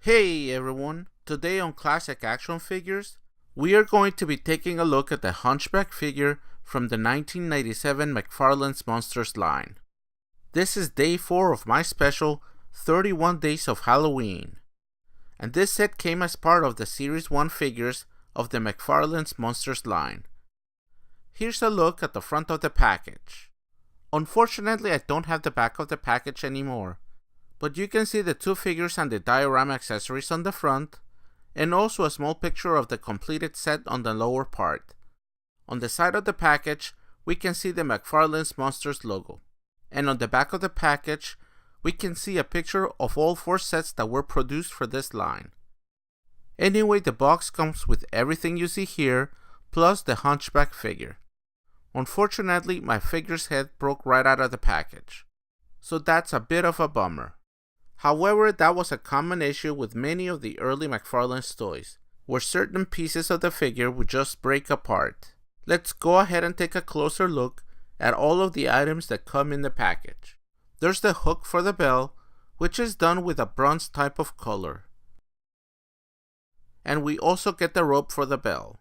Hey everyone, today on Classic Action Figures, we are going to be taking a look at the Hunchback figure from the 1997 McFarlane's Monsters line. This is day 4 of my special 31 Days of Halloween, and this set came as part of the Series 1 figures of the McFarlane's Monsters line. Here's a look at the front of the package. Unfortunately, I don't have the back of the package anymore, but you can see the two figures and the diorama accessories on the front, and also a small picture of the completed set on the lower part. On the side of the package, we can see the McFarlane's Monsters logo, and on the back of the package, we can see a picture of all 4 sets that were produced for this line. Anyway, the box comes with everything you see here, plus the Hunchback figure. Unfortunately, my figure's head broke right out of the package, so that's a bit of a bummer. However, that was a common issue with many of the early McFarlane's toys, where certain pieces of the figure would just break apart. Let's go ahead and take a closer look at all of the items that come in the package. There's the hook for the bell, which is done with a bronze type of color. And we also get the rope for the bell.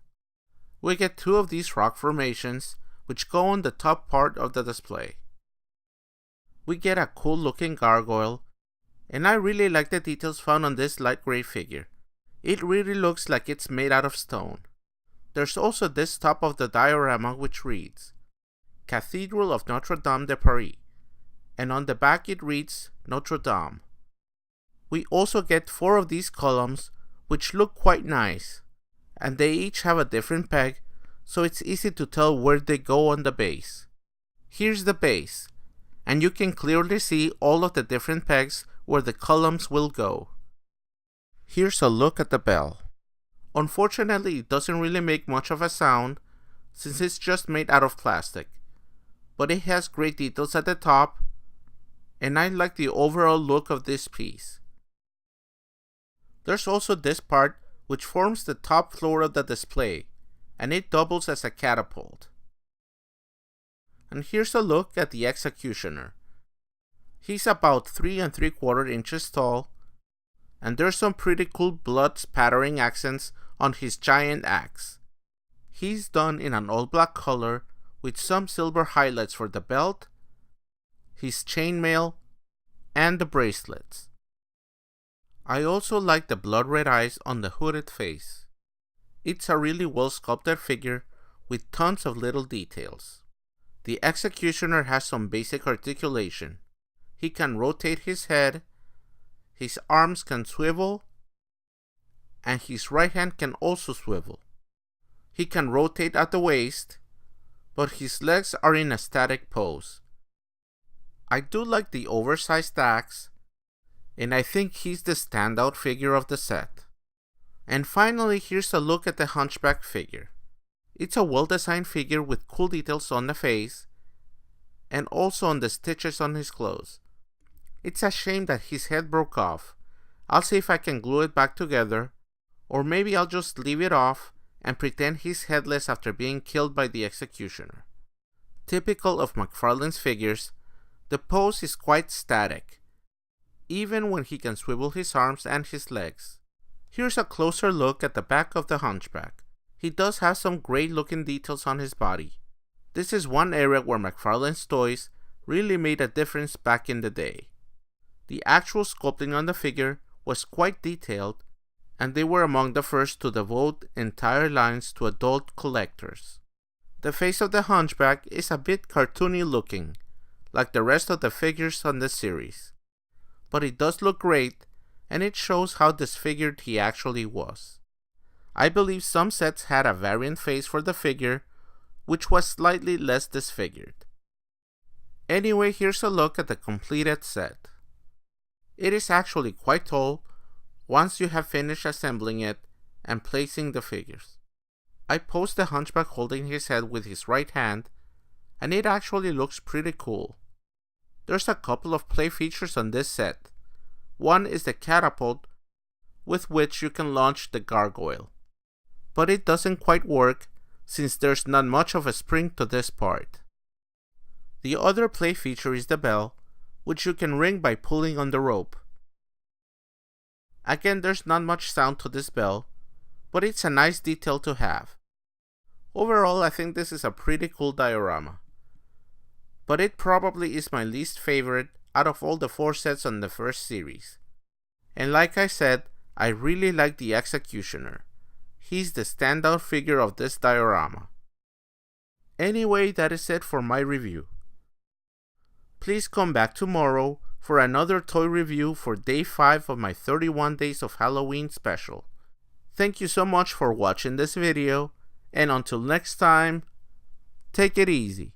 We get 2 of these rock formations, which go on the top part of the display. We get a cool looking gargoyle, and I really like the details found on this light gray figure. It really looks like it's made out of stone. There's also this top of the diorama which reads, Cathedral of Notre Dame de Paris, and on the back it reads Notre Dame. We also get 4 of these columns which look quite nice, and they each have a different peg, so it's easy to tell where they go on the base. Here's the base, and you can clearly see all of the different pegs where the columns will go. Here's a look at the bell. Unfortunately, it doesn't really make much of a sound since it's just made out of plastic, but it has great details at the top, and I like the overall look of this piece. There's also this part which forms the top floor of the display, and it doubles as a catapult. And here's a look at the executioner. He's about 3 3/4 inches tall, and there's some pretty cool blood spattering accents on his giant axe. He's done in an all black color with some silver highlights for the belt, his chainmail, and the bracelets. I also like the blood red eyes on the hooded face. It's a really well sculpted figure with tons of little details. The executioner has some basic articulation. He can rotate his head, his arms can swivel, and his right hand can also swivel. He can rotate at the waist, but his legs are in a static pose. I do like the oversized axe, and I think he's the standout figure of the set. And finally, here's a look at the Hunchback figure. It's a well-designed figure with cool details on the face, and also on the stitches on his clothes. It's a shame that his head broke off. I'll see if I can glue it back together, or maybe I'll just leave it off and pretend he's headless after being killed by the executioner. Typical of McFarlane's figures, the pose is quite static, even when he can swivel his arms and his legs. Here's a closer look at the back of the Hunchback. He does have some great looking details on his body. This is one area where McFarlane's Toys really made a difference back in the day. The actual sculpting on the figure was quite detailed, and they were among the first to devote entire lines to adult collectors. The face of the Hunchback is a bit cartoony looking, like the rest of the figures on the series. But it does look great, and it shows how disfigured he actually was. I believe some sets had a variant face for the figure, which was slightly less disfigured. Anyway, here's a look at the completed set. It is actually quite tall once you have finished assembling it and placing the figures. I posed the Hunchback holding his head with his right hand, and it actually looks pretty cool. There's a couple of play features on this set. One is the catapult, with which you can launch the gargoyle. But it doesn't quite work since there's not much of a spring to this part. The other play feature is the bell, which you can ring by pulling on the rope. Again, there's not much sound to this bell, but it's a nice detail to have. Overall, I think this is a pretty cool diorama. But it probably is my least favorite out of all the 4 sets on the first series. And like I said, I really like the Executioner. He's the standout figure of this diorama. Anyway, that is it for my review. Please come back tomorrow for another toy review for day 5 of my 31 Days of Halloween special. Thank you so much for watching this video, and until next time, take it easy.